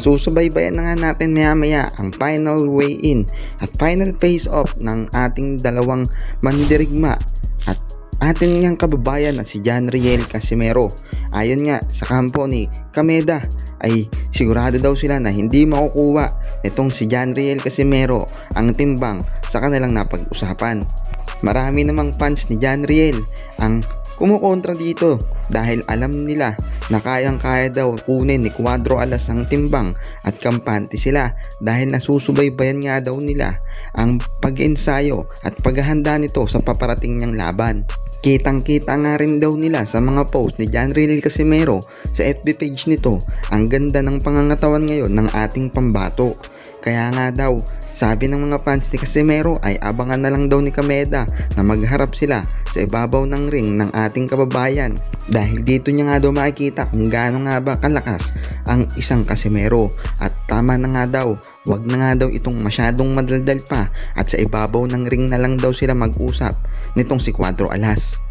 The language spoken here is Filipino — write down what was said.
Masusubaybayan na nga natin maya-maya ang final weigh-in at final face-off ng ating dalawang mandirigma at ating niyang kababayan na si John Riel Casimero. Ayon nga sa kampo ni Kameda ay sigurado daw sila na hindi makukuha nitong si John Riel Casimero ang timbang sa kanilang napag-usapan. Marami namang fans ni John Riel ang kumukontra dito dahil alam nila na kayang-kaya daw kunin ni Cuadro Alas ang timbang at kampante sila dahil nasusubaybayan nga daw nila ang pag-ensayo at paghahanda nito sa paparating niyang laban. Kitang-kita nga rin daw nila sa mga post ni John Riel Casimero sa FB page nito ang ganda ng pangangatawan ngayon ng ating pambato. Kaya nga daw, sabi ng mga fans ni Casimero ay abangan na lang daw ni Kameda na magharap sila sa ibabaw ng ring ng ating kababayan dahil dito niya nga daw makikita kung gaano nga ba kalakas ang isang Casimero at tama na nga daw, wag na nga daw itong masyadong madaldal pa at sa ibabaw ng ring na lang daw sila mag-usap nitong si Cuadro Alas.